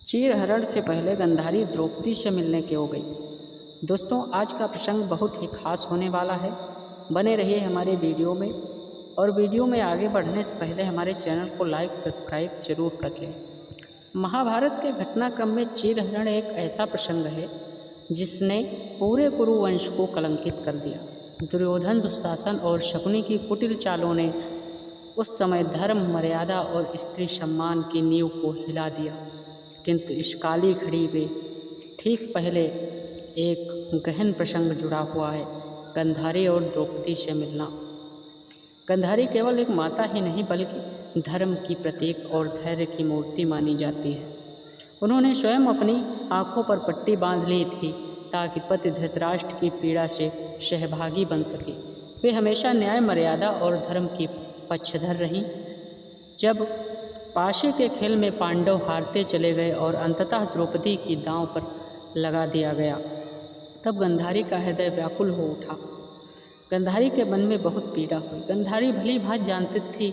चीरहरण से पहले गांधारी द्रौपदी से मिलने के हो गई। दोस्तों, आज का प्रसंग बहुत ही खास होने वाला है। बने रहिए हमारे वीडियो में। और वीडियो में आगे बढ़ने से पहले हमारे चैनल को लाइक सब्सक्राइब जरूर कर लें। महाभारत के घटनाक्रम में चीरहरण एक ऐसा प्रसंग है जिसने पूरे कुरुवंश को कलंकित कर दिया। दुर्योधन, दुशासन और शकुनी की कुटिल चालों ने उस समय धर्म, मर्यादा और स्त्री सम्मान की नींव को हिला दिया। किंतु इस काली घड़ी में ठीक पहले एक गहन प्रसंग जुड़ा हुआ है, गांधारी और द्रौपदी से मिलना। गांधारी केवल एक माता ही नहीं बल्कि धर्म की प्रतीक और धैर्य की मूर्ति मानी जाती है। उन्होंने स्वयं अपनी आंखों पर पट्टी बांध ली थी ताकि पति धृतराष्ट्र की पीड़ा से सहभागी बन सके। वे हमेशा न्याय, मर्यादा और धर्म की पक्षधर रहीं। जब पाशे के खेल में पांडव हारते चले गए और अंततः द्रौपदी की दांव पर लगा दिया गया, तब गांधारी का हृदय व्याकुल हो उठा। गांधारी के मन में बहुत पीड़ा हुई। गांधारी भली भांति जानती थी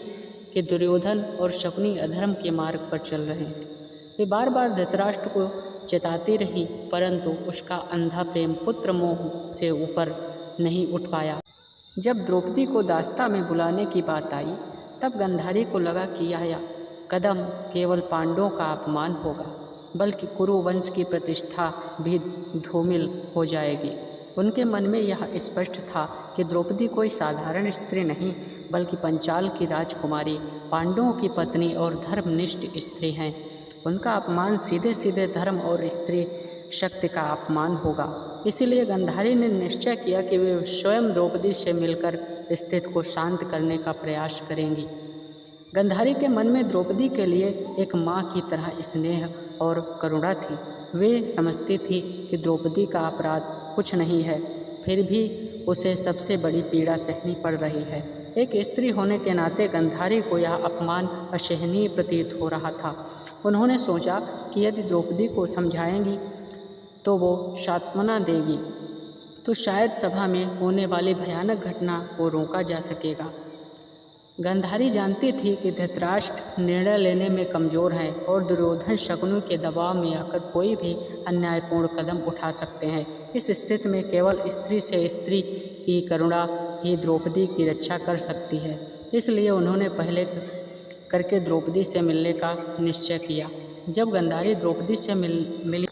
कि दुर्योधन और शकुनी अधर्म के मार्ग पर चल रहे हैं। वे बार बार धृतराष्ट्र को चेताती रहीं, परंतु उसका अंधा प्रेम पुत्र मोह से ऊपर नहीं उठ पाया। जब द्रौपदी को दास्ता में बुलाने की बात आई, तब गांधारी को लगा कि यह कदम केवल पांडवों का अपमान होगा, बल्कि कुरुवंश की प्रतिष्ठा भी धूमिल हो जाएगी। उनके मन में यह स्पष्ट था कि द्रौपदी कोई साधारण स्त्री नहीं, बल्कि पंचाल की राजकुमारी, पांडवों की पत्नी और धर्मनिष्ठ स्त्री हैं। उनका अपमान सीधे सीधे धर्म और स्त्री शक्ति का अपमान होगा। इसीलिए गांधारी ने निश्चय किया कि वे स्वयं द्रौपदी से मिलकर स्थिति को शांत करने का प्रयास करेंगी। गांधारी के मन में द्रौपदी के लिए एक माँ की तरह स्नेह और करुणा थी। वे समझती थी कि द्रौपदी का अपराध कुछ नहीं है, फिर भी उसे सबसे बड़ी पीड़ा सहनी पड़ रही है। एक स्त्री होने के नाते गांधारी को यह अपमान असहनीय प्रतीत हो रहा था। उन्होंने सोचा कि यदि द्रौपदी को समझाएंगी तो वो सांत्वना देगी, तो शायद सभा में होने वाली भयानक घटना को रोका जा सकेगा। गांधारी जानती थी कि धृतराष्ट्र निर्णय लेने में कमज़ोर है और दुर्योधन शकुनी के दबाव में आकर कोई भी अन्यायपूर्ण कदम उठा सकते हैं। इस स्थिति में केवल स्त्री से स्त्री की करुणा ही द्रौपदी की रक्षा कर सकती है। इसलिए उन्होंने पहले करके द्रौपदी से मिलने का निश्चय किया। जब गांधारी द्रौपदी से मिली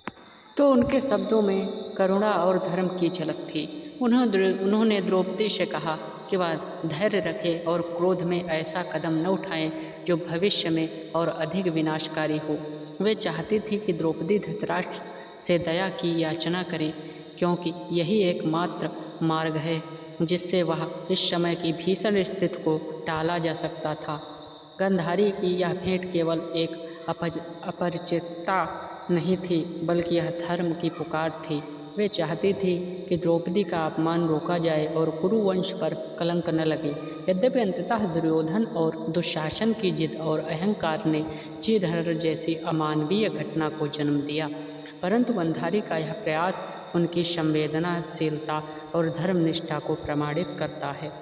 तो उनके शब्दों में करुणा और धर्म की झलक थी। उन्होंने द्रौपदी से कहा कि वह धैर्य रखे और क्रोध में ऐसा कदम न उठाएं जो भविष्य में और अधिक विनाशकारी हो। वे चाहती थी कि द्रौपदी धृतराष्ट्र से दया की याचना करे, क्योंकि यही एकमात्र मार्ग है जिससे वह इस समय की भीषण स्थिति को टाला जा सकता था। गांधारी की यह भेंट केवल एक अपरिचितता नहीं थी, बल्कि यह धर्म की पुकार थी। वे चाहती थी कि द्रौपदी का अपमान रोका जाए और कुरुवंश पर कलंक न लगे। यद्यपि अंततः दुर्योधन और दुशासन की जिद और अहंकार ने चीरहरण जैसी अमानवीय घटना को जन्म दिया, परंतु गांधारी का यह प्रयास उनकी संवेदनाशीलता और धर्मनिष्ठा को प्रमाणित करता है।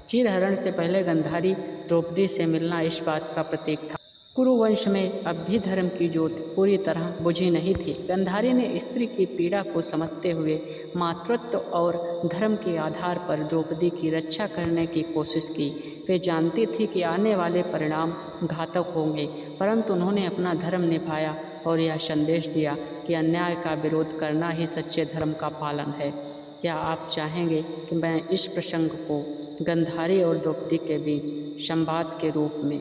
चीरहरण से पहले गांधारी द्रौपदी से मिलना इस बात का प्रतीक था कुरुवंश में अब भी धर्म की ज्योति पूरी तरह बुझी नहीं थी। गांधारी ने स्त्री की पीड़ा को समझते हुए मातृत्व और धर्म के आधार पर द्रौपदी की रक्षा करने की कोशिश की। वे जानती थी कि आने वाले परिणाम घातक होंगे, परंतु उन्होंने अपना धर्म निभाया और यह संदेश दिया कि अन्याय का विरोध करना ही सच्चे धर्म का पालन है। क्या आप चाहेंगे कि मैं इस प्रसंग को गांधारी और द्रौपदी के बीच संवाद के रूप में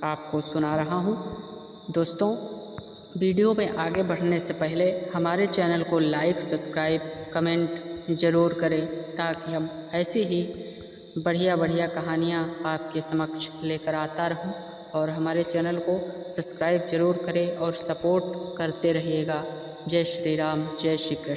आपको सुना रहा हूँ। दोस्तों, वीडियो में आगे बढ़ने से पहले हमारे चैनल को लाइक, सब्सक्राइब, कमेंट ज़रूर करें ताकि हम ऐसी ही बढ़िया कहानियाँ आपके समक्ष लेकर आता रहूँ। और हमारे चैनल को सब्सक्राइब ज़रूर करें और सपोर्ट करते रहिएगा। जय श्री राम, जय श्री कृष्ण।